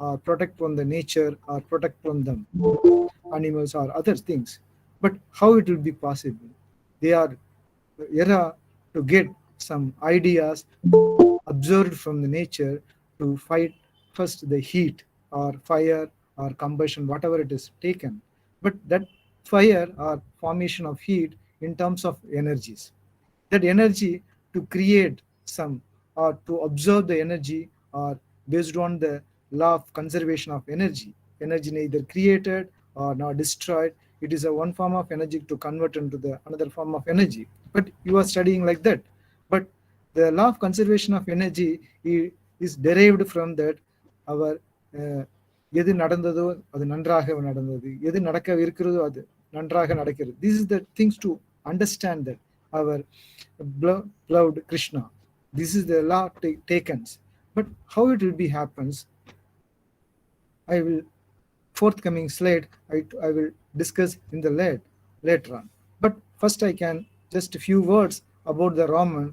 or protect from the nature or protect from them animals or other things. But how it will be possible? They are era to get some ideas observed from the nature to fight first the heat or fire or combustion, whatever it is taken. But that fire or formation of heat in terms of energies, that energy to create some or to observe the energy or based on the law of conservation of energy. Energy neither created or nor destroyed. It is a one form of energy to convert into the another form of energy. But you are studying like that. But the law of conservation of energy is derived from that our எது நடந்ததோ அது நன்றாக நடந்தது, எது நடக்க இருக்கிறதோ அது நன்றாக நடக்கிறது. This is the things to understand that our beloved Krishna. This is the law taken. But how it will be happens, I will forthcoming slide I will discuss in the later on. But first I can just a few words about the Raman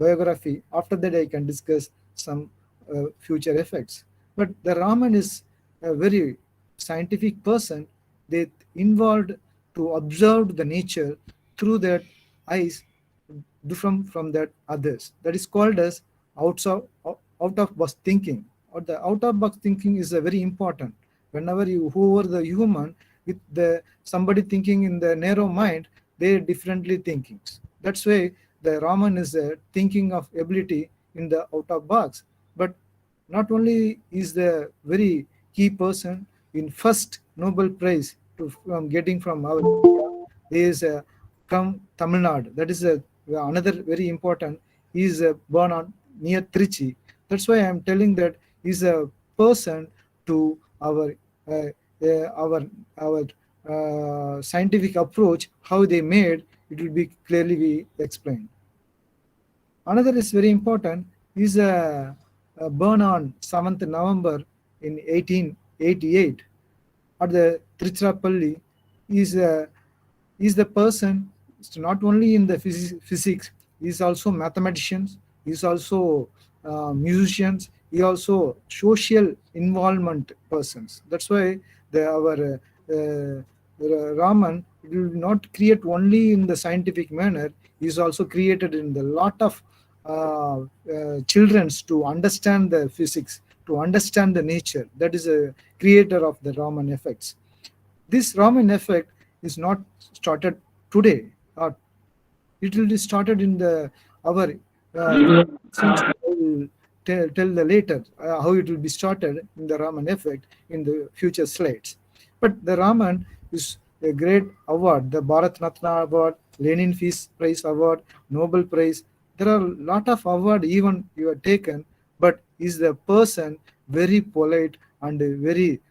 biography. After that I can discuss some future effects. But the Raman is a very scientific person. They involved to observe the nature through their eyes different from that others. That is called as out of box thinking. Or the out of box thinking is a very important. Whenever you whoever the human with the somebody thinking in the narrow mind, they differently thinking. That's why the Raman is a thinking of ability in the out of box. But not only is the very key person in first Nobel Prize to from getting from our India, is from Tamil Nadu. That is another very important. He is born on near Trichy. That's why I am telling that he is a person to our uh, scientific approach. How they made it will be clearly be explained. Another is very important. Is born on 7th November in 1888 at the Tiruchirappalli. Is the person not only in the physics, he is also mathematicians, he is also musicians, he also social involvement persons. That's why our Raman will not create only in the scientific manner. He is also created in the lot of children's to understand the physics, to understand the nature. That is a creator of the Raman effects. This Raman effect is not started today, or it will be started in the our tell the later how it will be started in the Raman effect in the future slides. But the Raman is a great award, the Bharat Ratna Award, Lenin Peace Prize Award, Nobel Prize. There are a lot of award even you are taken, but is the person very polite and very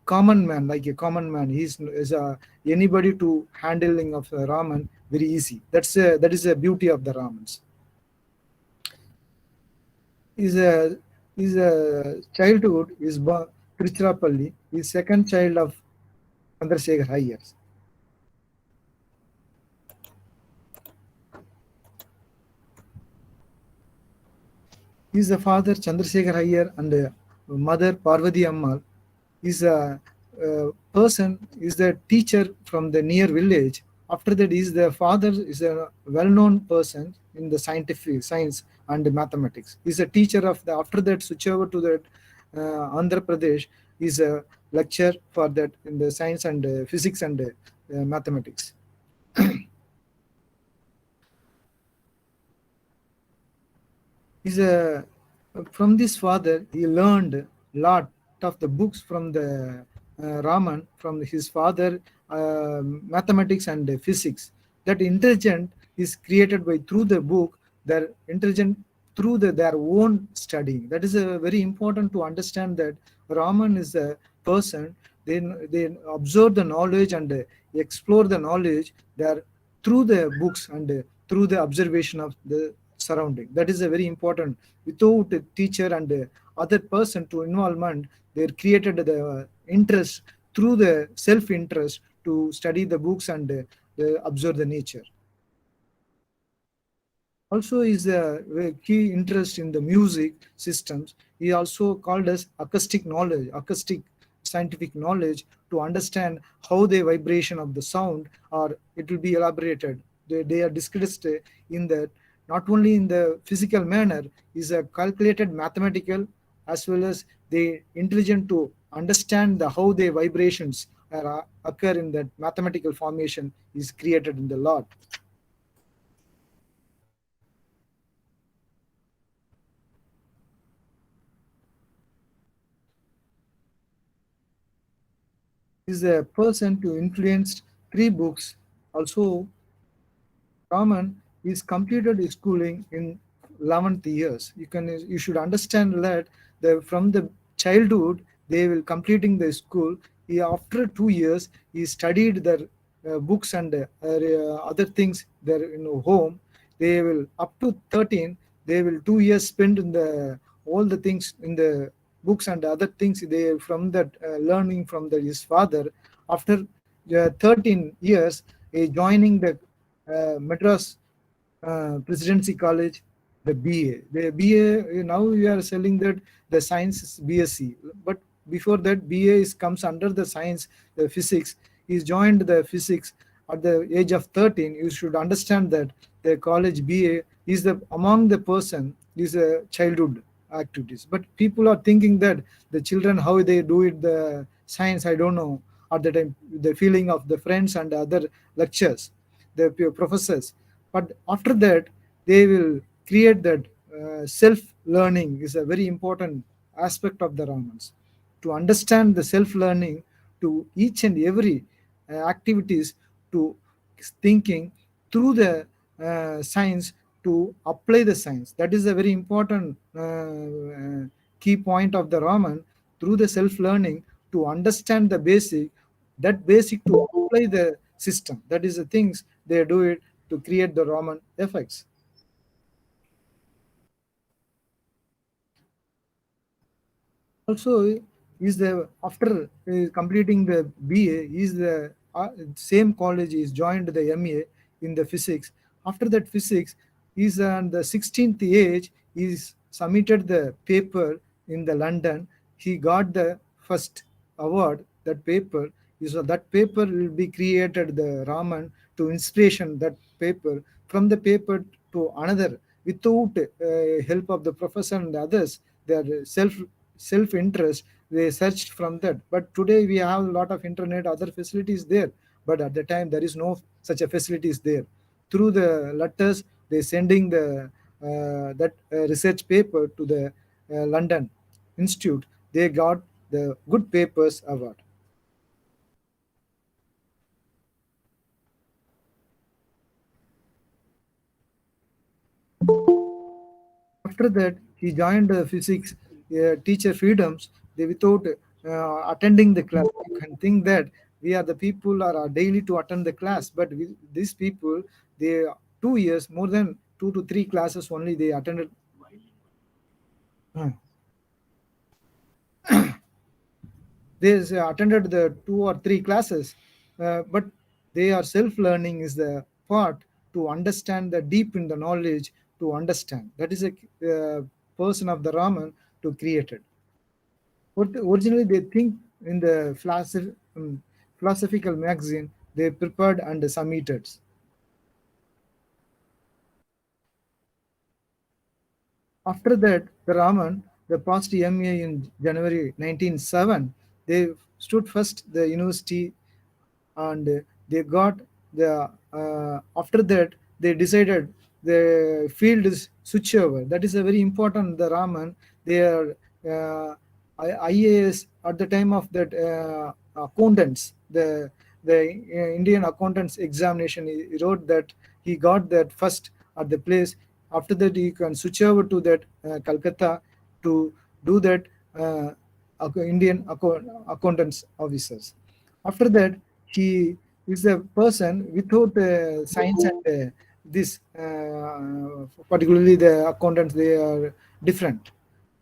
common man, like a common man. He is anybody to handling of Raman very easy. That is the beauty of the Ramans. His childhood is Tiruchirappalli. His second child of Chandrasekhar Iyer. He is the father Chandrasekhar Iyer and mother Parvati Ammal. Is a person is the teacher from the near village. After that, is the father is a well-known person in the scientific science and mathematics. He is a teacher of the. After that, switch over to that Andhra Pradesh. Is a lecturer for that in the science and physics and mathematics. Is a from this father he learned a lot of the books from the Raman from his father, mathematics and physics. That intelligent is created by through the book. Their intelligent through their own studying. That is a very important to understand that Raman is a person. They observe the knowledge and explore the knowledge there through the books and through the observation of the surrounding. That is a very important. Without a teacher and other person to involvement, they created the interest through the self-interest to study the books and observe the nature. Also is a key interest in the music systems. is also called as acoustic knowledge, acoustic scientific knowledge, to understand how the vibration of the sound, or it will be elaborated. They are discussed in that, not only in the physical manner, is a calculated mathematical, as well as they intelligent to understand the how the vibrations are, occur in that mathematical formation is created in the lot. Is a person to influence three books. Also, Raman is completed his schooling in 11th years. You should understand that from the childhood they will completing the school. After 2 years he studied their books and other things their home. They will up to 13. They will 2 years spend in the all the things in the books and other things they from that learning from his father. After 13 years, joining the Madras Presidency College, the BA. The BA, now we are selling that the science is BSc, but before that BA comes under the science, the physics. He's joined the physics at the age of 13. You should understand that the college BA is the among the person is a childhood activities. But people are thinking that the children how they do it the science, I don't know at the time, the feeling of the friends and other lectures, the professors. But after that they will create that self learning is a very important aspect of the Ramans, to understand the self learning to each and every activities, to thinking through the science, to apply the science. That is a very important key point of the Raman, through the self learning to understand the basic, that basic to apply the system. That is the things they do it to create the Raman effects. Also, is the after completing the BA, is the same college is joined the MA in the physics. After that physics, is on the 16th age is submitted the paper in the London. He got the first award. That paper is that paper will be created the Raman to inspiration that paper, from the paper to another, without help of the professor and others. Their self interest, they searched from that. But today we have a lot of internet, other facilities there, but at the time there is no such a facilities there. Through the letters they sending the that research paper to the London institute, they got the good papers award. After that, he joined physics teacher freedoms. They without attending the class. You can think that we are the people are daily to attend the class, but these people, they 2 years, more than 2 to 3 classes only they attended. Uh, they attended the 2 or 3 classes, but they are self-learning is the part to understand the deep in the knowledge, to understand. That is a person of the Raman to create it. What originally they think in the philosophical magazine they prepared and submitted. After that, the Raman, the passed MA in January 1907. They stood first the university, and they got the after that they decided the field is switchover. That is a very important the Raman. They are uh, IAS at the time of that accountants, the Indian accountants examination. He wrote that he got that first at the place. After that he can switch over to that Calcutta to do that Indian accountants officers. After that, he is a person without science and this, particularly the accountants, they are different.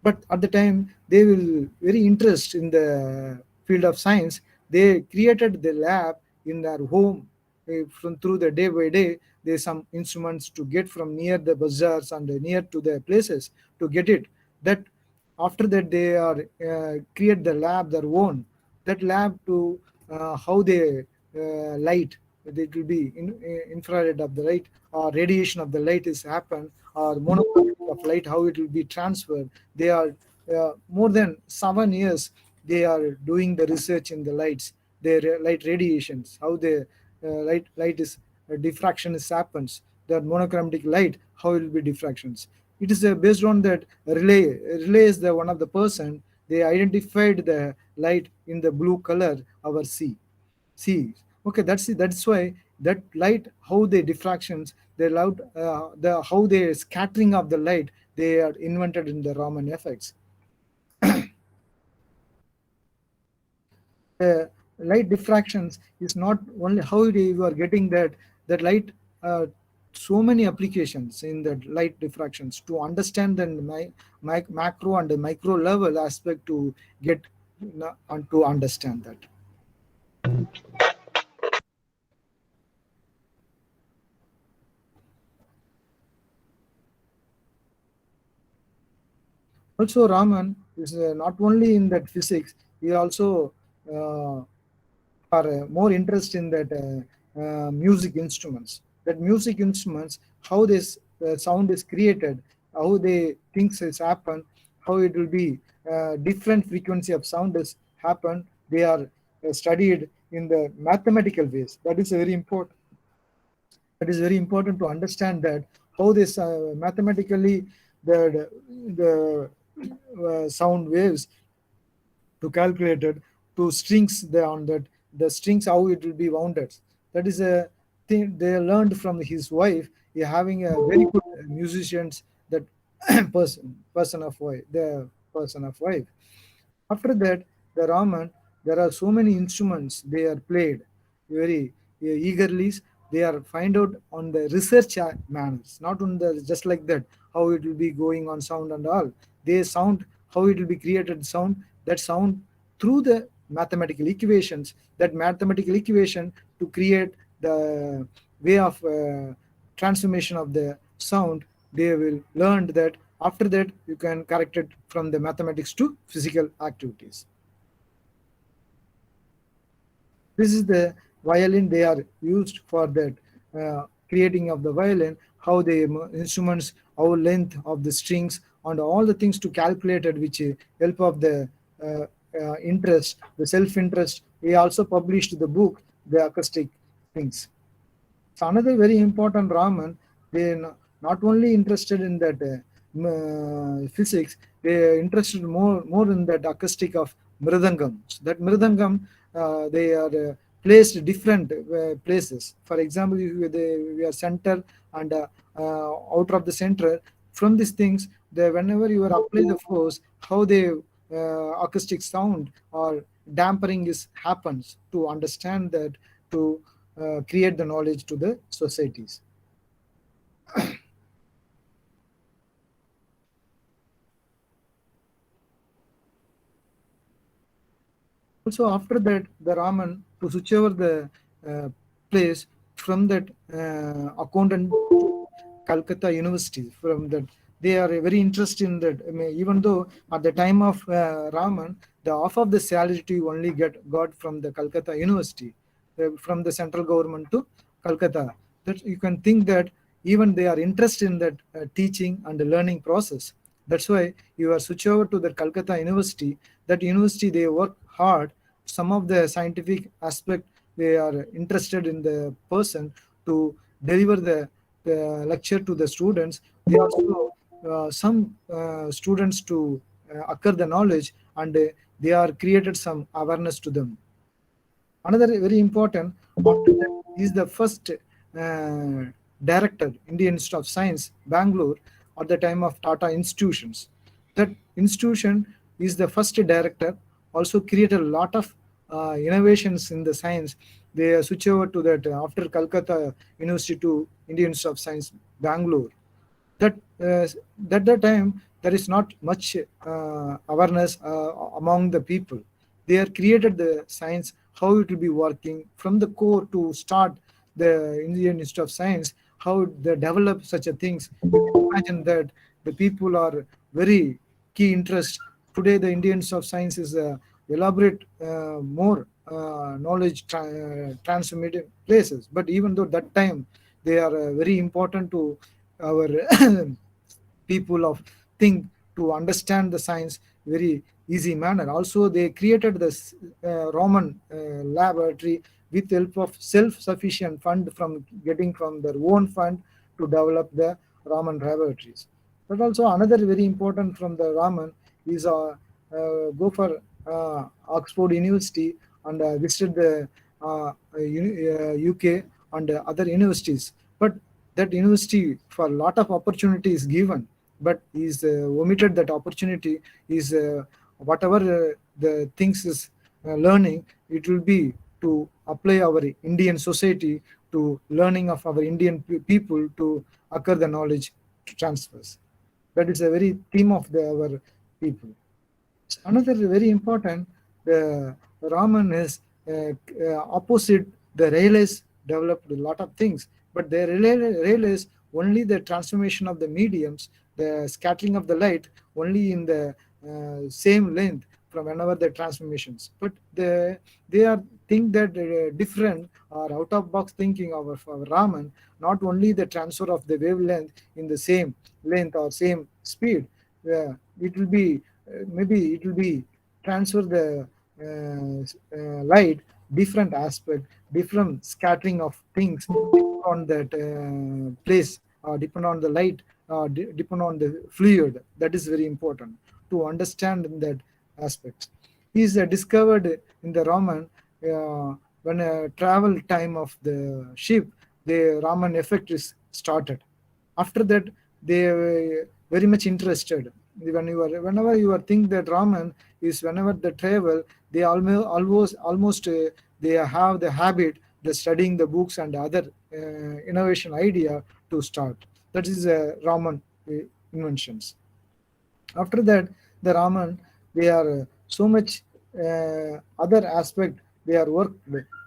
But at the time, they will very interest in the field of science. They created the lab in their home. From through the day by day, there's some instruments to get from near the bazaars and near to the places to get it. That After that, they are create the lab their own. That lab to how they light. It will be infrared of the light or radiation of the light is happen, or monochromatic of light, how it will be transferred. They are more than 7 years. They are doing the research in the lights, their light radiations, how the light is diffraction is happens. The monochromatic light, how it will be diffractions. It is based on that relay. Relay is the one of the person. They identified the light in the blue color. Our see. Okay, that's why that light, how the diffractions, the loud, the how the scattering of the light, they are invented in the Raman effects. Light diffractions is not only how you are getting that light. So many applications in the light diffractions to understand the macro and the micro level aspect to get and to understand that. Also, Raman is not only in that physics, he also are more interest in that music instruments. That music instruments, how this sound is created, how they things is happen, how it will be different frequency of sound is happen. They are studied in the mathematical ways. That is very important. That is very important to understand that how this mathematically the sound waves to calculate it to strings on that the strings how it will be wounded. That is a thing they learned from his wife. He having a very good musicians that person of wife, the person of wife. After that, the Raman, there are so many instruments they are played very eagerly. They are find out on the research manners, not on the just like that how it will be going on sound and all. They sound how it will be created sound, that sound through the mathematical equations. That mathematical equation to create the way of transformation of the sound. They will learn that. After that, you can correct it from the mathematics to physical activities. This is the violin. They are used for that creating of the violin, how the instruments, how length of the strings, and all the things to calculate it, which help of the interest, the self-interest. He also published the book, The Acoustic Things. So another very important Raman, they not only interested in that physics, they are interested more in that acoustic of mridangam. So that mridangam, they are placed different places. For example, if we are center and outer of the center. From these things, whenever you are apply the force, how the acoustic sound or dampering is happens to understand that to create the knowledge to the societies. Also, after that, the Raman to switch over the place from that accountant to Calcutta University. From that, they are very interested in that. I mean, even though at the time of Raman, the half of the salary to only got from the Calcutta University, from the central government to Calcutta. That you can think that even they are interested in that teaching and the learning process. That's why you are switch over to the Calcutta University. That university they work hard. Some of the scientific aspect they are interested in the person to deliver the lecture to the students. They also some students to acquire the knowledge, and they are created some awareness to them. Another very important after that is the first director, Indian Institute of Science, Bangalore, at the time of Tata institutions. That institution is the first director, also created a lot of innovations in the science. They switch over to that after Calcutta University to Indian Institute of Science, Bangalore. That that time there is not much awareness among the people. They are created the science how it will be working from the core to start the Indian Institute of Science, how they develop such a things. You can imagine that the people are very key interest Today the Indians of science is elaborate more knowledge transformative places, but even though that time they are very important to our people of think to understand the science very easy manner. Also they created this Roman laboratory with help of self-sufficient fund from getting from their own fund to develop the Roman laboratories. But also another very important from the Raman is go for Oxford University and visit the UK and other universities. But that university for a lot of opportunity is given, but is omitted that opportunity. Is whatever the things is learning, it will be to apply our Indian society to learning of our Indian people to occur the knowledge transfers. That is a very theme of our people. Another very important, the Raman is opposite the Rayleighs developed a lot of things, but the Rayleighs only the transformation of the mediums, the scattering of the light only in the same length from whenever the transformations. But they are think that different or out of box thinking of our Raman, not only the transfer of the wavelength in the same length or same speed, it will be maybe it will be transfer the light different aspect, different scattering of things on that place, depend on the light, depend on the fluid. That is very important to understand in that aspect. He is discovered in the Roman when travel time of the ship, the Raman effect is started. After that, they were very much interested. Whenever you are think that Raman is whenever they travel, they almost they have the habit the studying the books and other innovation idea to start. That is Raman inventions. After that, the Raman, they are so much other aspect they are worked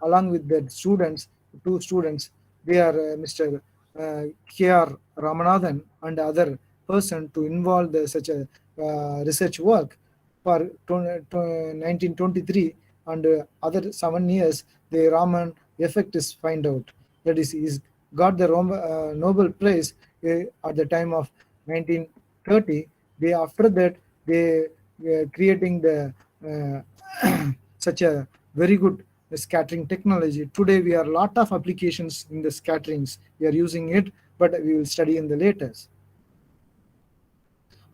along with the students, two students. They are Mr. K.R. Ramanathan and other person to involve such a research work for 1923 and other 7 years. The Raman effect is find out. That is got the Nobel Prize at the time of 1930. They after that they creating the such a very good scattering technology. Today we are a lot of applications in the scatterings. We are using it, but we will study in the latest.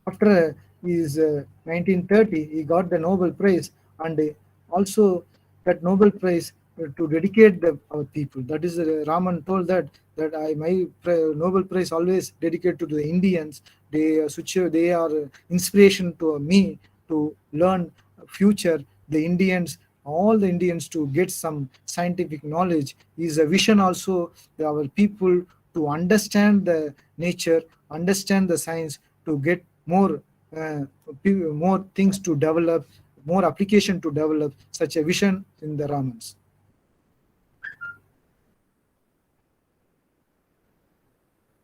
After his 1930, he got the Nobel Prize, and also that Nobel Prize to dedicate our people. That is, Raman told that my Nobel Prize always dedicated to the Indians. They are inspiration to me to learn future the Indians, all the Indians to get some scientific knowledge. Is a vision also our people to understand the nature, understand the science, to get more more things to develop, more application to develop, such a vision in the Ramans.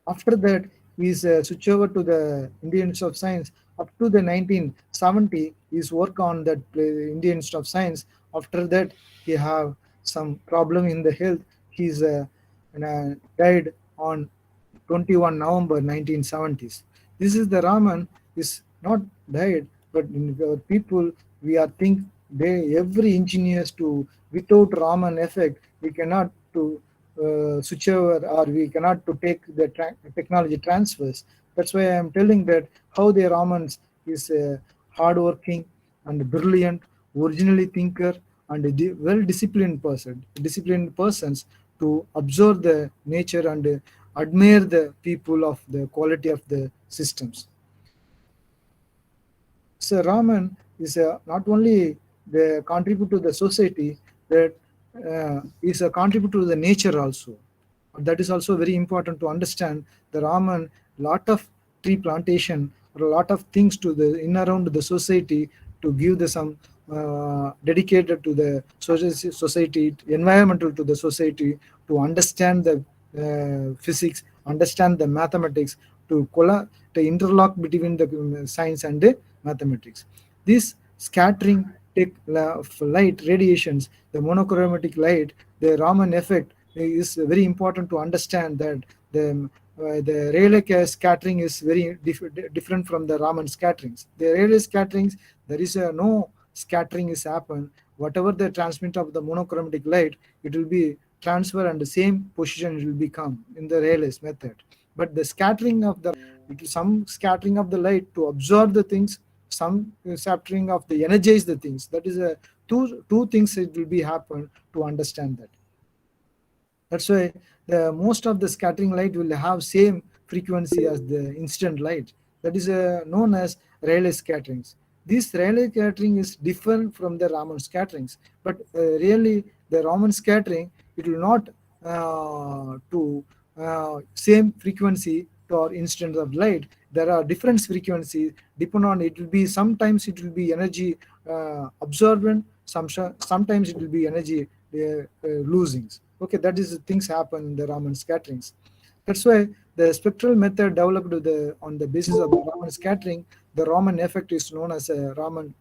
After that, he switch over to the Indian Institute of Science. Up to the 1970, his work on that Indian Institute of Science. After that, he have some problem in the health. He's died on 21 November 1970s. This is the Raman is not died, but in our people we are think they every engineers to without Raman effect we cannot to switch over or we cannot to take the technology transfers. That's why I am telling that how the Ramans is hardworking and brilliant, originally thinker and a well disciplined persons to observe the nature and admire the people of the quality of the systems. So Raman is not only the contribute to the society, that is a contribute to the nature also. That is also very important to understand. The Raman lot of tree plantation or a lot of things to the in around the society to give the some dedicated to the society, environmental to the society, to understand the physics, understand the mathematics, to interlock between the science and the mathematics. This scattering of light radiations, the monochromatic light, the Raman effect is very important to understand that the Rayleigh scattering is very different from the Raman scatterings. The Rayleigh scatterings, there is no scattering is happen. Whatever the transmit of the monochromatic light, it will be transfer and the same position it will become in the Rayleigh method. But the scattering of the some scattering of the light to absorb the things, some scattering of the energize the things. That is a two things it will be happen to understand that. That's why the most of the scattering light will have same frequency as the incident light. That is known as Rayleigh scatterings. This Rayleigh scattering is different from the Raman scatterings, but really the Raman scattering, it will not to same frequency to our incident of light. There are different frequencies depend on it will be sometimes it will be energy absorbent, sometimes it will be energy losing. Okay, that is things happen in the Raman scatterings. That's why the spectral method developed on the basis of the Raman scattering, the Raman effect is known as a Raman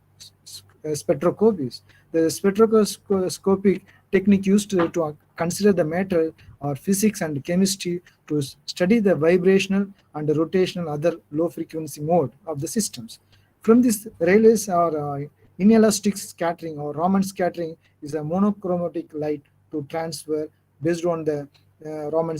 spectroscopy. The spectroscopic technique used to consider the matter or physics and chemistry to study the vibrational and the rotational other low frequency mode of the systems. From this, Rayleigh's or inelastic scattering or Raman scattering is a monochromatic light to transfer based on the Raman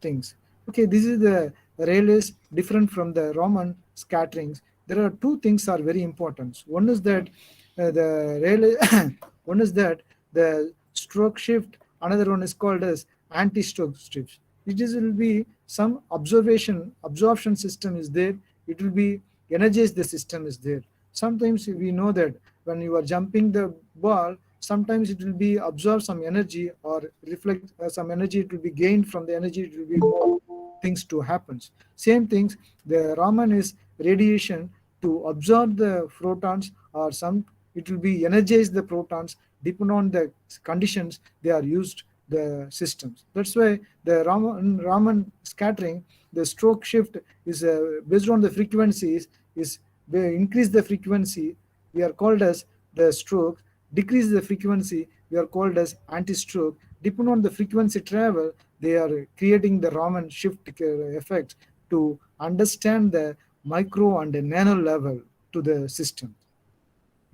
things. Okay, this is the Rayleigh's different from the Raman scatterings. There are two things are very important. One is that the Rayleigh, one is that the stroke shift. Another one is called as anti-stroke shift. It is will be some absorption system is there. It will be energize the system is there. Sometimes we know that when you are jumping the ball, sometimes it will be absorb some energy or reflect some energy, it will be gained from the energy, it will be more things to happen. Same things, the Raman is radiation to absorb the protons or some it will be energize the protons depend on the conditions they are used the systems. That's why the Raman scattering, the stroke shift is based on the frequencies is they increase the frequency, we are called as the stroke, decrease the frequency, we are called as anti-stroke. Depending on the frequency travel, they are creating the Raman shift effect to understand the micro and the nano level to the system.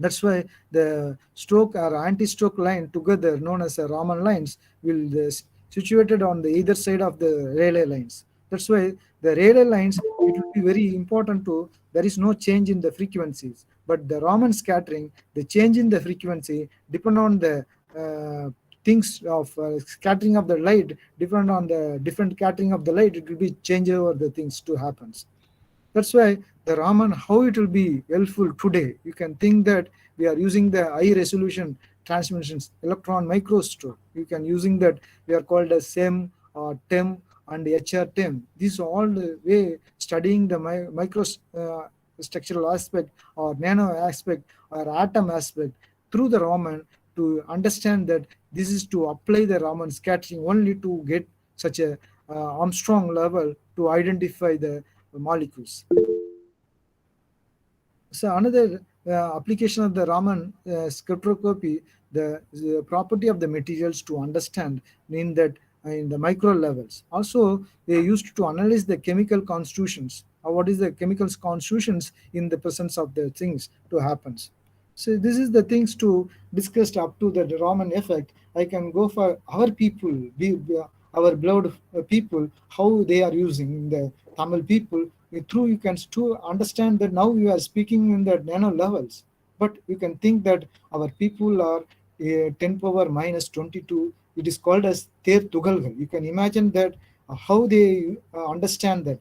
That's why the stroke or anti-stroke line together, known as Raman lines, will situated on the either side of the Rayleigh lines. That's why the Rayleigh lines, it will be very important to, there is no change in the frequencies. But the Raman scattering, the change in the frequency depend on the things of scattering of the light, depend on the different scattering of the light, it will be change over the things to happens. That's why the Raman, how it will be helpful today. You can think that we are using the high resolution transmissions, electron microscope. You can using that, we are called as SEM or TEM and HR-TEM. These are all the way studying the micro structural aspect or nano aspect or atom aspect through the Raman to understand that this is to apply the Raman scattering only to get such a Armstrong level to identify the molecules. So another application of the Raman spectroscopy, the property of the materials to understand in that in the micro levels. Also, they used to analyze the chemical constitutions. What is the chemical constitutions in the presence of the things to happens. So this is the things to discuss up to the Raman effect. I can go for our people, our beloved people, how they are using the Tamil people. Through you can still understand that now we are speaking in the nano levels, but you can think that our people are 10 power minus 22. It is called as Ter Tugalgal. You can imagine that how they understand that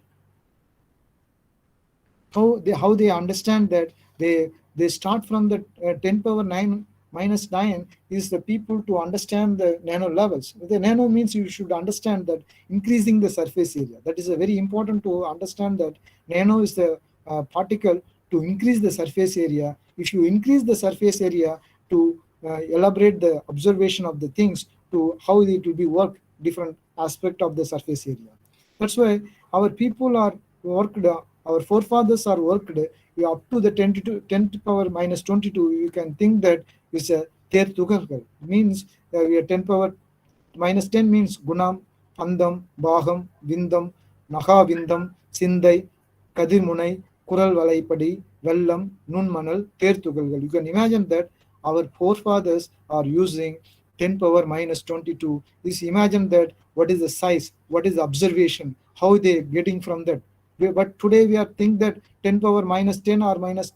how they understand that they start from the 10 power 9 minus 9 is the people to understand the nano levels. The nano means you should understand that increasing the surface area. That is a very important to understand that nano is the particle to increase the surface area. If you increase the surface area to elaborate the observation of the things to how it will be work different aspect of the surface area. That's why our people are worked our forefathers are worked up to the 10 to power minus 22. You can think that is a ter tugargal, means we are 10 power minus 10 means Gunam, Pandam, Baham, Vindam, Nahavindam, Sindai, Kadirmunai, Kural Valaipadi, Vellam, Nunmanal, Tertugalgal. You can imagine that our forefathers are using 10 power minus 22. Just imagine that what is the size, what is the observation, how they getting from that. But today we are think that 10 power minus 10 or minus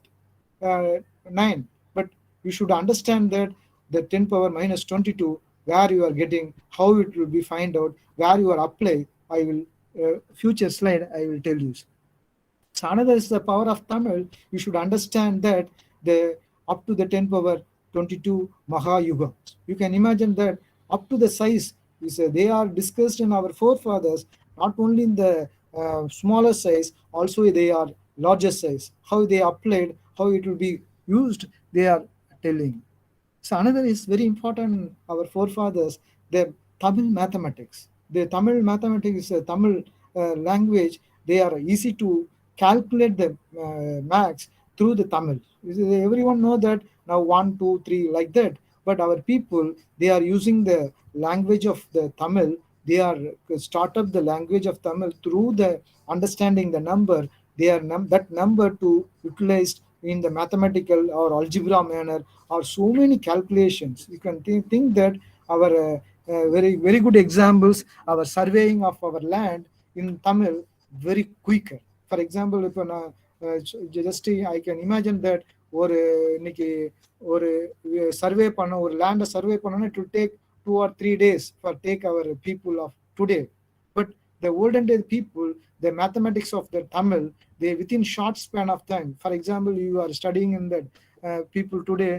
9. But you should understand that the 10 power minus 22, where you are getting, how it will be find out, where you are apply. I will future slide I will tell you. So another is the power of Tamil. You should understand that the up to the 10 power 22 Mahayuga. You can imagine that up to the size is they are discussed in our forefathers, not only in the smaller size, also they are larger size. How they applied, how it will be used, they are telling. So another is very important. Our forefathers, the Tamil mathematics. The Tamil mathematics is a Tamil language. They are easy to calculate the max through the Tamil. Everyone know that now 1, 2, 3 like that. But our people, they are using the language of the Tamil. They are start up the language of Tamil through the understanding the number. They are that number to utilize in the mathematical or algebra manner, or so many calculations. You can think that our very good examples, our surveying of our land in Tamil very quicker. For example, இப்போ நான் just I can imagine that ஒரு இன்னைக்கு ஒரு survey பண்ண ஒரு லேண்டை survey பண்ணோன்னா it will take 2 or 3 days for take our people of today. But the olden day people, the mathematics of the Tamil, they within short span of time. For example, you are studying in that people today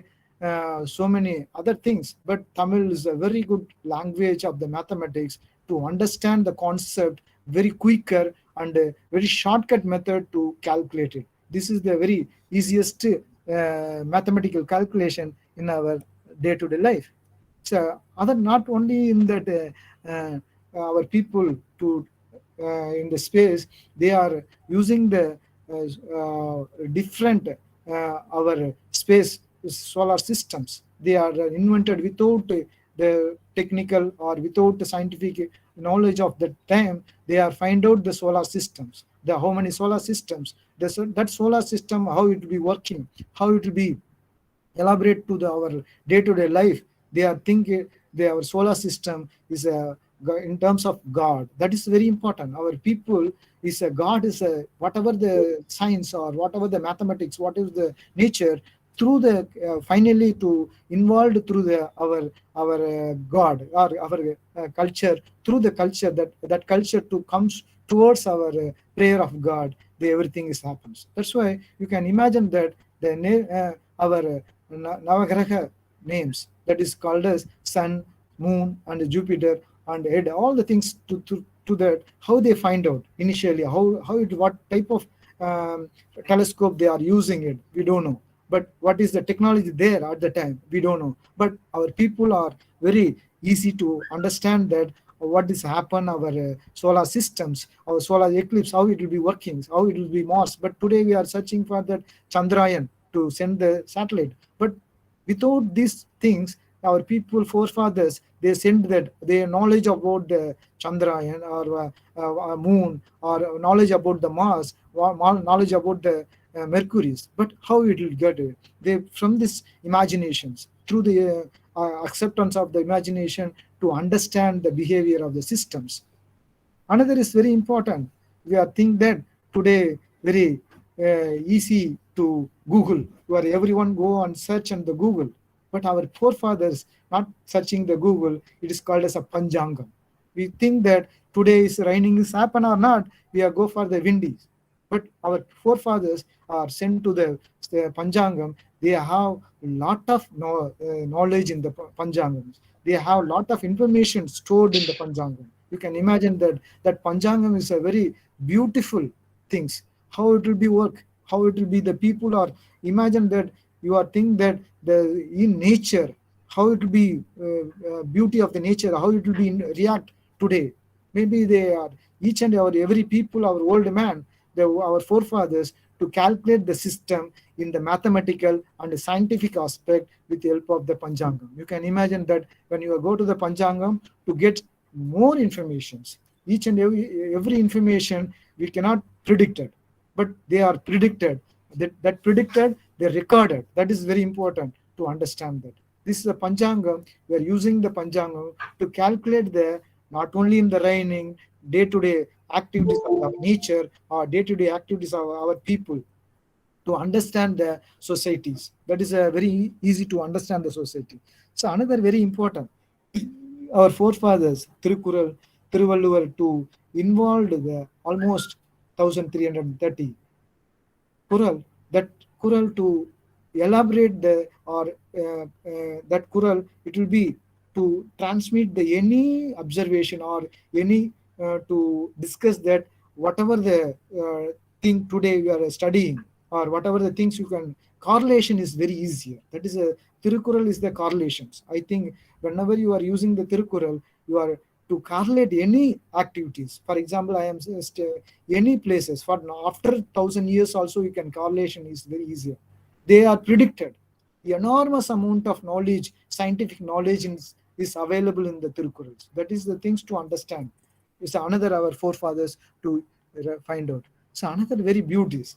so many other things, but Tamil is a very good language of the mathematics to understand the concept very quicker and a very shortcut method to calculate it. This is the very easiest mathematical calculation in our day-to-day life. So other not only in that our people to in the space, they are using the different our space solar systems. They are invented without the technical or without the scientific knowledge of the time. They are find out the solar systems, the how many solar systems, that solar system, how it will be working, how it will be elaborate to our day-to-day life. They are thinking our solar system is a in terms of God. That is very important. Our people is a God is a whatever the science or whatever the mathematics, what is the nature, through the finally to involved through the our God or our culture, through the culture, that culture to comes towards our prayer of God. Everything is happens. That's why you can imagine that the our Navagraha names, that is called as sun, moon, and Jupiter, and head, all the things to that, how they find out initially, how it, what type of telescope they are using it, we don't know. But what is the technology there at the time, we don't know. But our people are very easy to understand that what is happen, our solar systems, our solar eclipse, how it will be working, how it will be Mars. But today we are searching for that Chandrayaan to send the satellite. But without these things, our people forefathers, they send that their knowledge about the Chandrayaan or moon, or knowledge about the Mars, or knowledge about the Mercury's. But how it will get it? They from this imaginations, through the acceptance of the imagination, to understand the behavior of the systems. Another is very important. We are think that today very easy to Google, where everyone go and search on the Google. But our forefathers not searching the Google. It is called as a Panjangam. We think that today is raining is happen or not, we are go for the windies. But our forefathers are sent to the Panjangam. They have a lot of knowledge in the Panjangams. They have a lot of information stored in the Panjangam. You can imagine that Panjangam is a very beautiful things. How it will be work, how it will be the people are, imagine that you are think that the in nature, how it will be beauty of the nature, how it will be react today. Maybe they are each and every people, our old man, our forefathers to calculate the system in the mathematical and the scientific aspect with the help of the Panchangam. You can imagine that when you go to the Panchangam to get more informations, each and every information we cannot predict it, but they are predicted. That predicted, they recorded. That is very important to understand that. This is a Panchangam. We are using the Panchangam to calculate the not only in the raining, day-to-day activities of nature or day-to-day activities of our people, to understand the societies. That is a very easy to understand the society. So another very important, our forefathers, Tirukural, Tiruvalluvar, to involved the almost 1330 Kural, that Kural to elaborate the or that Kural, it will be to transmit the any observation or any to discuss that whatever the thing today we are studying or whatever the things you can correlation is very easier. That is a Tirukural is the correlations. I think whenever you are using the Tirukural, you are to correlate any activities. For example, I am just any places for after 1,000 years also you can correlation is very easier. They are predicted. The enormous amount of knowledge, scientific knowledge is available in the Tirukurals. That is the things to understand. It's another our forefathers to find out. So another very beauties.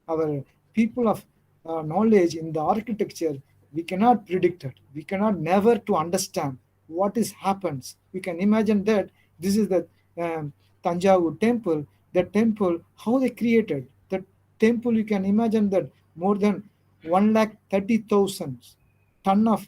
Our people of knowledge in the architecture, we cannot predict it. We cannot never to understand what is happens. We can imagine that this is the Tanjavur temple. That temple, how they created that temple. You can imagine that more than 130,000 ton of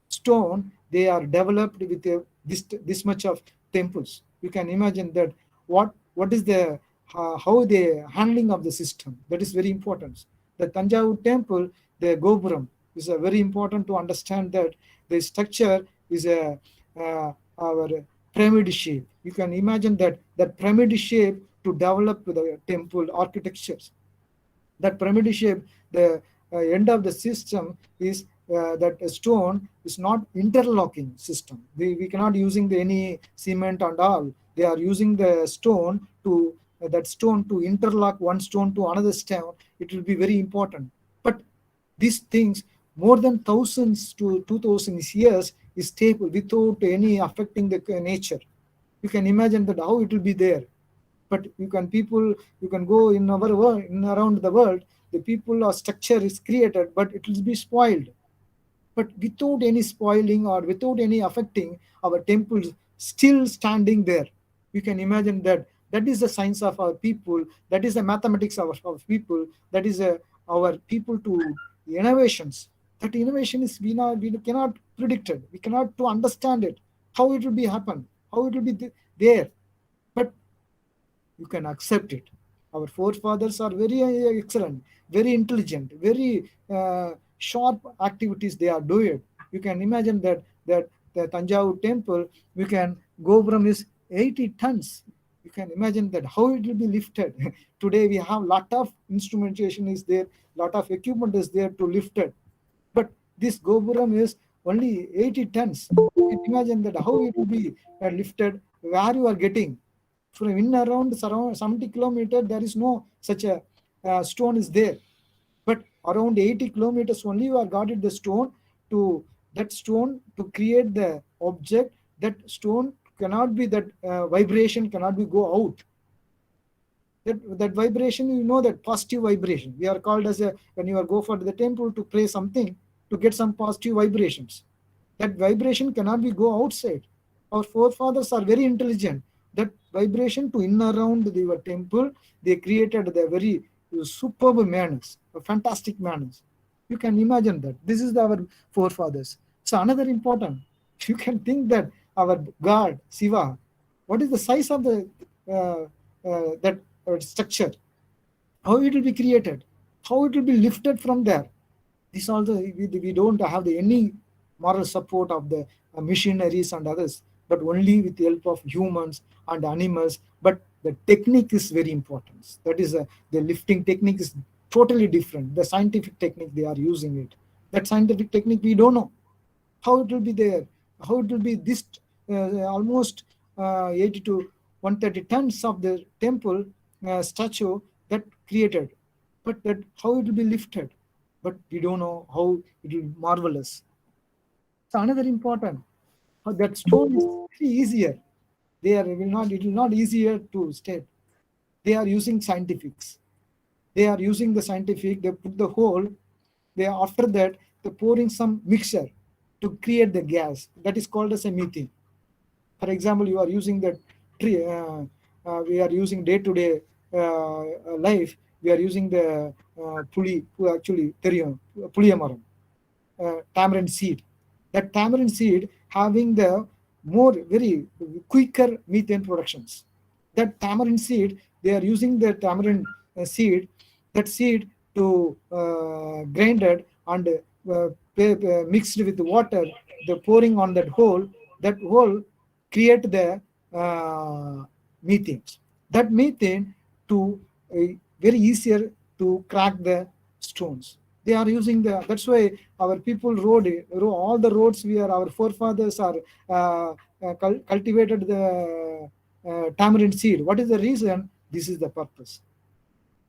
stone they are developed with this much of temples. You can imagine that what is the how the handling of the system. That is very important. The Tanjavur temple, the Gopuram is a very important to understand that the structure is a our pyramid shape. You can imagine that pyramid shape to develop the temple architectures. That pyramid shape, the end of the system is that stone is not interlocking system. We cannot using any cement and all. They are using the stone to that stone to interlock one stone to another stone. It will be very important. But these things more than thousands to 2,000 years is stable without any affecting the nature. You can imagine that how it will be there. But you can go in our world, in around the world, the people or structure is created, but it will be spoiled. But without any spoiling or without any affecting, our temples still standing there. You can imagine that is the science of our people. That is the mathematics of our people. That is our people to innovations. That innovation is we cannot predict it. We cannot to understand it. How it will be happen. How it will be there. But you can accept it. Our forefathers are very excellent, very intelligent, very sharp activities they are doing. You can imagine that the Tanjavur temple, we can Gopuram is 80 tons. You can imagine that how it will be lifted. Today we have lot of instrumentation is there, lot of equipment is there to lift it. But this Gopuram is only 80 tons. You can imagine that how it will be lifted, where you are getting from in around 70 kilometers, there is no such a stone is there. But around 80 kilometers only you are got it the stone to that stone to create the object. That stone cannot be that vibration cannot be go out. That vibration, you know, that positive vibration. We are called as a when you are go for the temple to pray something to get some positive vibrations. That vibration cannot be go outside. Our forefathers are very intelligent. That vibration to in around the temple, they created the very superb manners, fantastic manners. You can imagine that. This is our forefathers. So another important, you can think that our God, Shiva, what is the size of the that structure? How it will be created? How it will be lifted from there? This also we don't have any moral support of the machineries and others, but only with the help of humans and animals. But the technique is very important. That is the lifting technique is totally different. The scientific technique they are using it. That scientific technique we don't know how it will be there. How it will be this almost 80 to 130 tons of the temple. statue that created, but that how it will be lifted, but we don't know how it will be marvelous. So another important, that stone is very easier. They are will not it will not easier to state. They are using scientifics. They are using the scientific. They put the hole. They after that they pouring some mixture to create the gas that is called as a methane. For example, you are using the tree. We are using day to day life. We are using the puli actually தெரியும் புளிய மரம், tamarind seed. That tamarind seed having the more very quicker methane productions. That tamarind seed, they are using the tamarind seed, that seed to grind it and mixed with water, the pouring on that hole create the methane. That methane to very easier to crack the stones. They are using that's why our people all the roads where our forefathers are cultivated the tamarind seed. What is the reason? This is the purpose.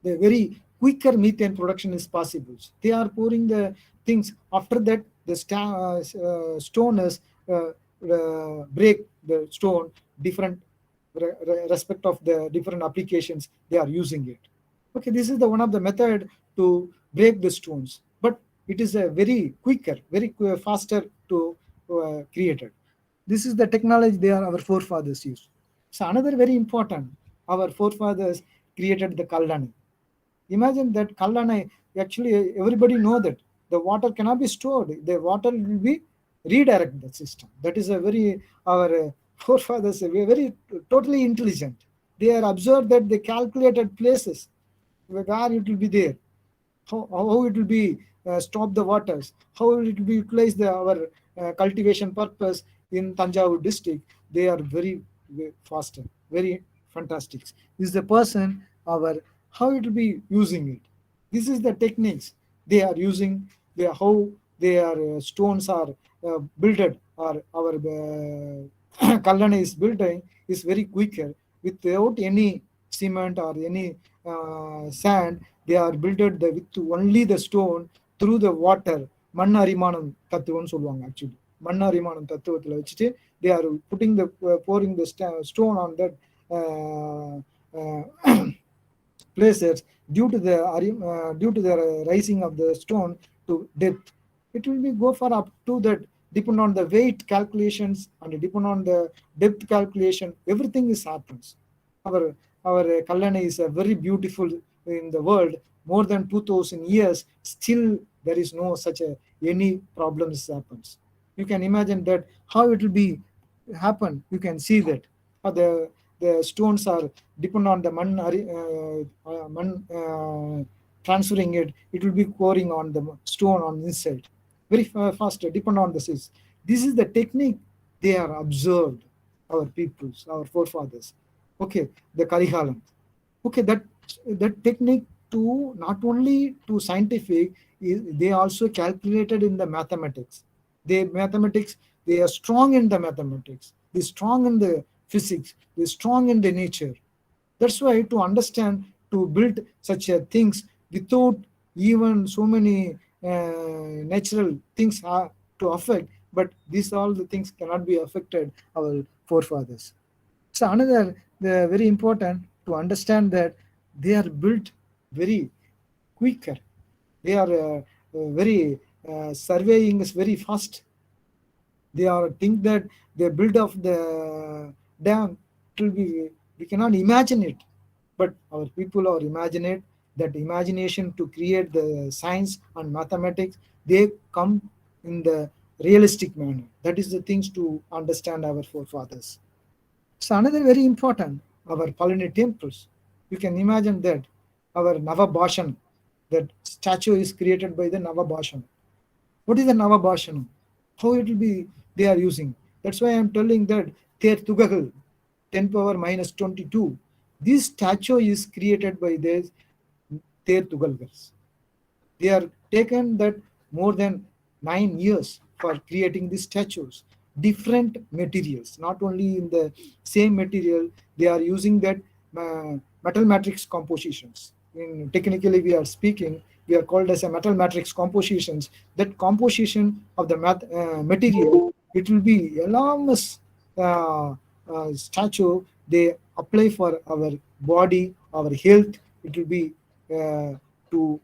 The very quicker methane production is possible. They are pouring the things. After that, the stone is break the stone different respect of the different applications they are using it. Okay, this is the one of the method to break the stones, but it is a very quicker, very faster to create it. This is the technology they are our forefathers used. So another very important, our forefathers created the kallani. Imagine that kallani, actually everybody know that the water cannot be stored. The water will be redirect the system. That is a very, our forefathers are very totally intelligent. They are observed that they calculated places where it will be there, how it will be stop the waters, how it will be utilize our cultivation purpose in Tanjavur district. They are very, very faster, very fantastic. This is the person our how it will be using it. This is the techniques they are using. They how their stones are built, or our Kallana is building is very quicker without any cement or any sand. They are built with only the stone through the water. மண் அரிமானம் தத்துவம்னு சொல்லுவாங்க. Actually மண் அரிமானம் தத்துவத்தில் வச்சுட்டு they are putting the pouring the stone on that places due to the rising of the stone to depth. It will be go for up to that, depend on the weight calculations and depend on the depth calculation. Everything is happens. Our Kallana is a very beautiful in the world. More than 2000 years, still there is no such any problems happens. You can imagine that how it will be happen. You can see that how the stones are depend on the transferring it. It will be pouring on the stone on this side very faster, depend on the seas. This is the technique they are observed, our peoples, our forefathers. Okay, the Karihalam. Okay, that technique to not only to scientific, they also calculated in the mathematics. They are strong in the mathematics. They strong in the physics. They strong in the nature. That's why to understand, to build such a things without even so many natural things are to affect, but these all the things cannot be affected our forefathers. So another the very important to understand that they are built very quicker. They are very surveying is very fast. They are think that they build of the dam, it will be, we cannot imagine it, but our people are imagine it. That imagination to create the science and mathematics, they come in the realistic manner. That is the things to understand our forefathers. So another very important, our Palani temples. You can imagine that our Navabhashan, that statue is created by the Navabhashan. What is the Navabhashan? How it will be they are using? That's why I am telling that Ter Tugagal, 10 power minus 22. This statue is created by this Ter Tugalgals. They are taken that more than 9 years for creating these statues. Different materials, not only in the same material, they are using that metal matrix compositions. In technically we are speaking, we are called as a metal matrix compositions. That composition of the material, it will be enormous statue they apply for our body, our health. It will be to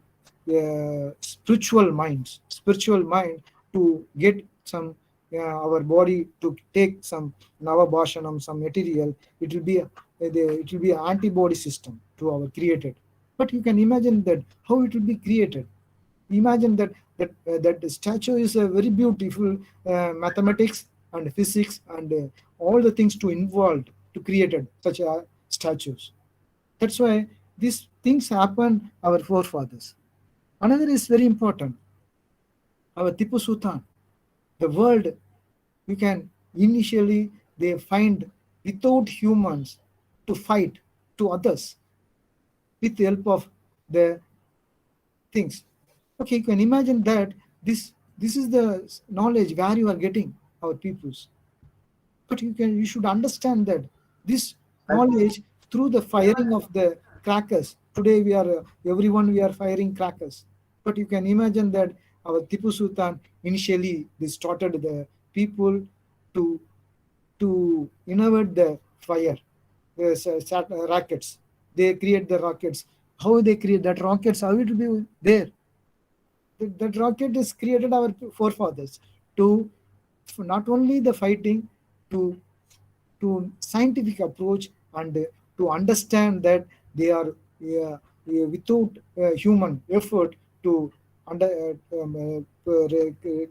spiritual mind to get some our body to take some navabhashanam, some material. It will be it will be an antibody system to our created. But you can imagine that how it will be created. Imagine that that statue is a very beautiful mathematics and physics and all the things to involved to created such statues. That's why these things happen our forefathers. Another is very important. Our Tipu Sultan, the world, you can initially they find without humans to fight to others with the help of the things. Okay, you can imagine that this is the knowledge where you are getting our peoples. But you should understand that this knowledge through the firing of the crackers. Today we are everyone we are firing crackers. But you can imagine that our Tipu Sultan initially they started the people to innovate the fire, the rockets. They create the rockets. How they create that rockets? How it will be there? That rocket is created our forefathers to not only the fighting to scientific approach and to understand that they are without human effort to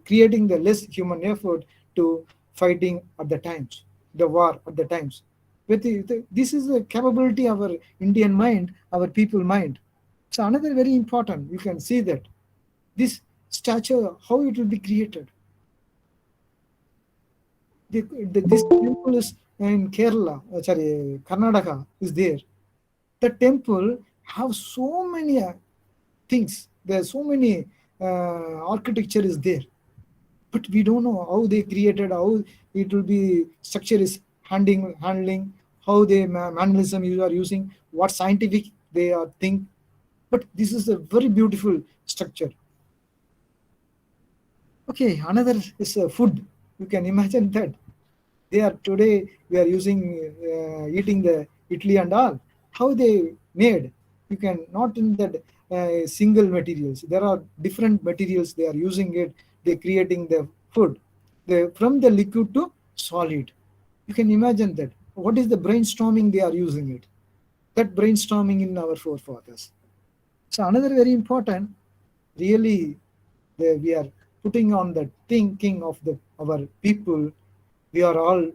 creating the less human effort to fighting at the times, the war at the times. But this is a capability of our Indian mind, our people mind. So another very important, you can see that this stature, how it will be created. This temple is in Kerala, sorry, Karnataka is there. The temple have so many things. There are so many architecture is there, but we don't know how they created, how it will be structure is handling, how they manualism you are using, what scientific they are think. But this is a very beautiful structure. Okay, another is food. You can imagine that they are today we are using eating the idli and all. How they made? You can not in that single materials. There are different materials they are using it. They creating the food. From the liquid to solid. You can imagine that. What is the brainstorming they are using it? That brainstorming in our forefathers. So another very important, really, we are putting on the thinking of the our people. We are all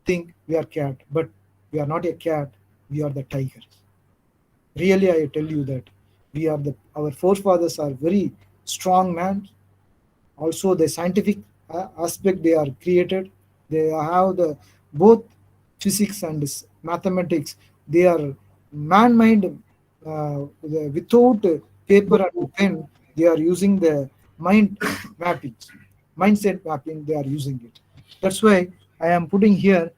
think we are cat, but we are not a cat. We are the tigers. Really, I tell you that we are the our forefathers are very strong man. Also the scientific aspect they are created. They have the both physics and mathematics. They are man mind without paper and pen. They are using the mind mappings, mindset mapping. They are using it. That's why I am putting here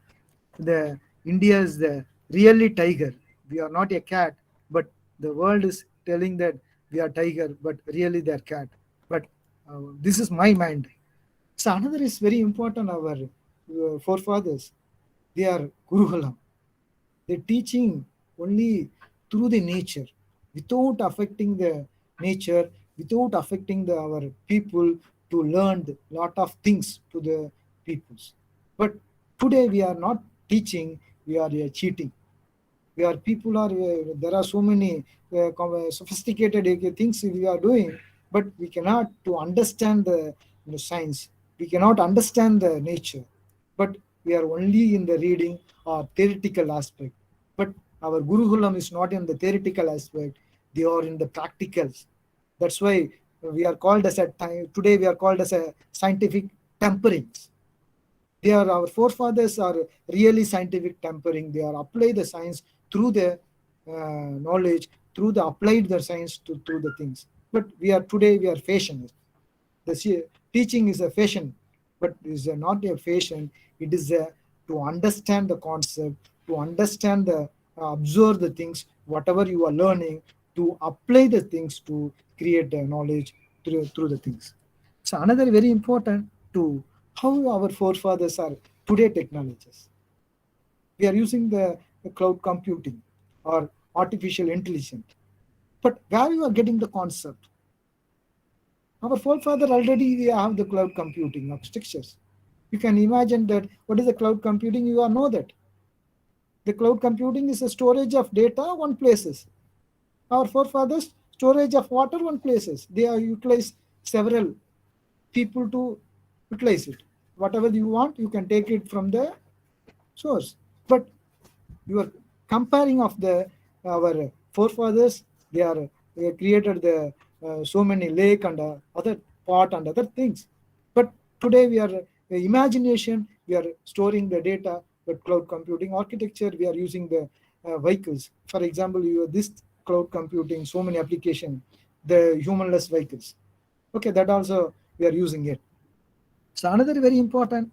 the India is the really tiger. We are not a cat, but the world is telling that we are tiger, but really they are cat. But this is my mind. So another is very important. Our forefathers, they are Gurukulam. They're teaching only through the nature, without affecting the nature, without affecting our people to learn a lot of things to the peoples. But today we are not teaching, we are cheating. We are people are there are so many sophisticated things we are doing, but we cannot to understand the science. We cannot understand the nature, but we are only in the reading or theoretical aspect. But our Gurukulam is not in the theoretical aspect; they are in the practicals. That's why we are called as a today we are called as a scientific temperings. They are our forefathers are really scientific tempering. They are apply the science through the knowledge, through the applied the science to through the things. But we are today we are fashion. The teaching is a fashion, but is not a fashion. It is a to understand the concept, to understand the observe the things, whatever you are learning, to apply the things to create the knowledge through the things. So another very important to how our forefathers are today technologies. We are using the cloud computing or artificial intelligence. But where you are getting the concept? Our forefather already have the cloud computing of structures. You can imagine that what is the cloud computing? You all know that. The cloud computing is a storage of data one places. Our forefathers storage of water one places. They are utilized several people to utilize it. Whatever you want, you can take it from the source. But you are comparing of the our forefathers, they created the so many lake and other pot and other things. But today we are imagination, we are storing the data, but cloud computing architecture, we are using the vehicles. For example, you this cloud computing, so many application, the humanless vehicles. Okay, that also we are using it. So another very important,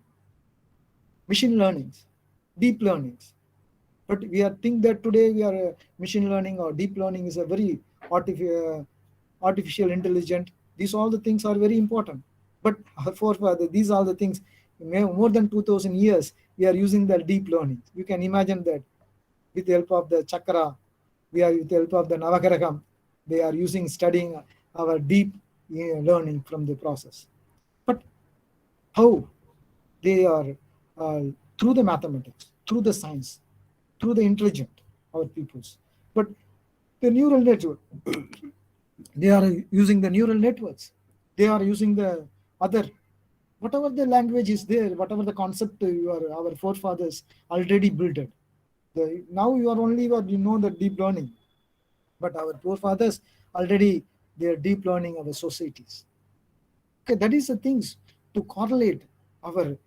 machine learnings, deep learnings. But we are think that today we are machine learning or deep learning is a very artificial intelligent. These all the things are very important. But for these are the things, more than 2000 years we are using the deep learning. You can imagine that with the help of the chakra, we are with the help of the navagraham, they are using studying our deep learning from the process. But how they are uh, through the mathematics, through the science, through the intelligent, our peoples. But the neural network, they are using the neural networks. They are using the other, whatever the language is there, whatever the concept our forefathers already built it. Now you are only what you know the deep learning, but our forefathers already they are deep learning our societies. Okay, that is the things to correlate our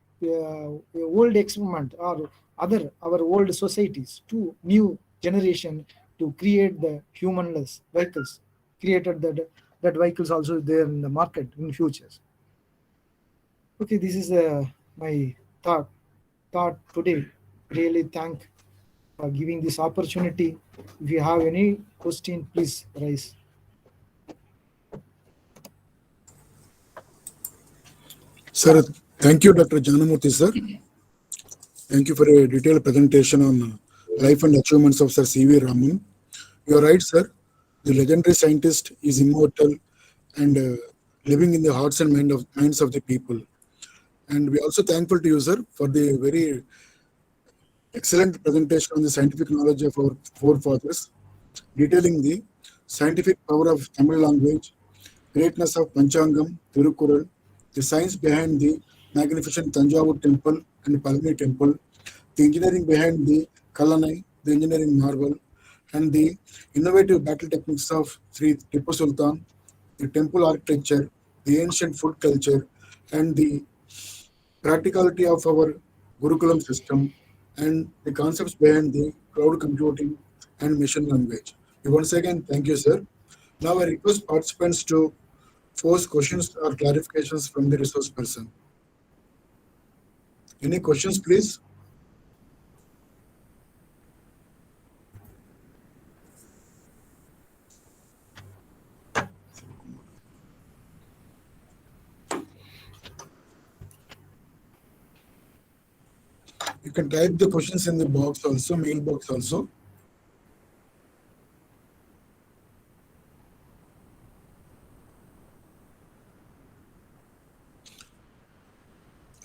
old experiment or other our old societies to new generation to create the humanless vehicles. Created that vehicles also there in the market in futures. Okay, this is my thought today. Really thank for giving this opportunity. If you have any question, please raise. Sir, thank you, Dr. Janamurthy, sir. Thank you for a detailed presentation on life and achievements of Sir C.V. Raman. You are right, sir. The legendary scientist is immortal and living in the hearts and minds of the people. And we are also thankful to you, sir, for the very excellent presentation on the scientific knowledge of our forefathers, detailing the scientific power of Tamil language, greatness of Panchangam, Tirukural, the science behind the magnificent Tanjavur temple and Palani temple, the engineering behind the Kalanai, the engineering marvel, and the innovative battle techniques of Sri Tipu Sultan, the temple architecture, the ancient food culture, and the practicality of our Gurukulam system, and the concepts behind the cloud computing and machine language. We once again thank you, sir. Now I request participants to force questions or clarifications from the resource person. Any questions, please? You can type the questions in the box also, mailbox also.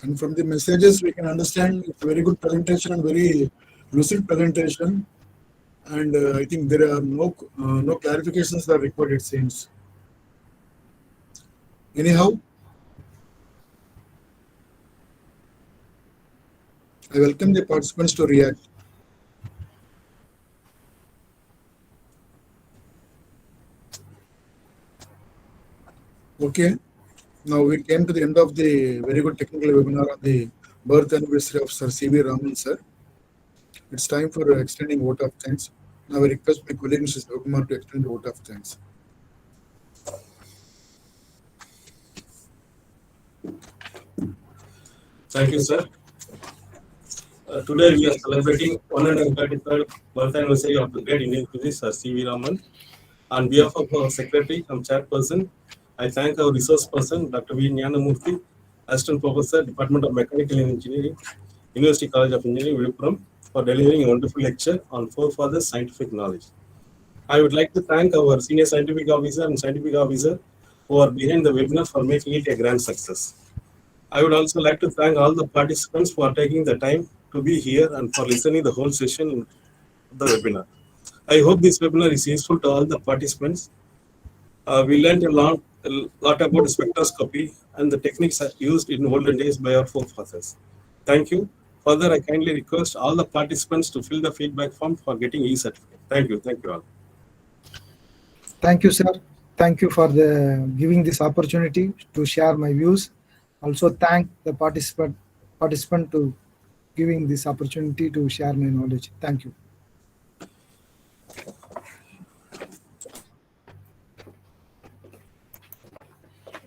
And from the messages, we can understand it's a very good presentation and very lucid presentation. And I think there are no clarifications that are required, it seems. Anyhow, I welcome the participants to react. Okay. Now we came to the end of the very good technical webinar on the birth anniversary of Sir C.V. Raman, sir. It's time for extending vote of thanks. Now I request my colleague Mr. Sivakumar to extend the vote of thanks. Thank you, sir. Today we are celebrating 133rd birth anniversary of the great Indian physicist Sir C.V. Raman. On behalf of our secretary and chairperson, I thank our resource person, Dr. V. Jnanamurthy, Assistant Professor, Department of Mechanical Engineering, University College of Engineering, Viluppuram, for delivering a wonderful lecture on Forefathers scientific knowledge. I would like to thank our senior scientific officer and scientific officer who are behind the webinar for making it a grand success. I would also like to thank all the participants for taking the time to be here and for listening the whole session of the webinar. I hope this webinar is useful to all the participants. We learned a lot about spectroscopy and the techniques used in olden days by our forefathers. Thank you. Further, I kindly request all the participants to fill the feedback form for getting e-certificate. Thank you. Thank you all. Thank you, sir. Thank you for giving this opportunity to share my views. Also, thank the participant to giving this opportunity to share my knowledge. Thank you.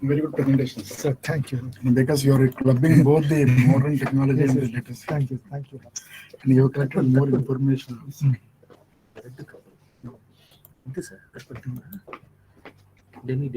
Very good presentation, sir. Sir, thank you. Because you are clubbing both the modern technology Yes, and sir. the latest. Thank you. Thank you. And you have collected more information. Denny,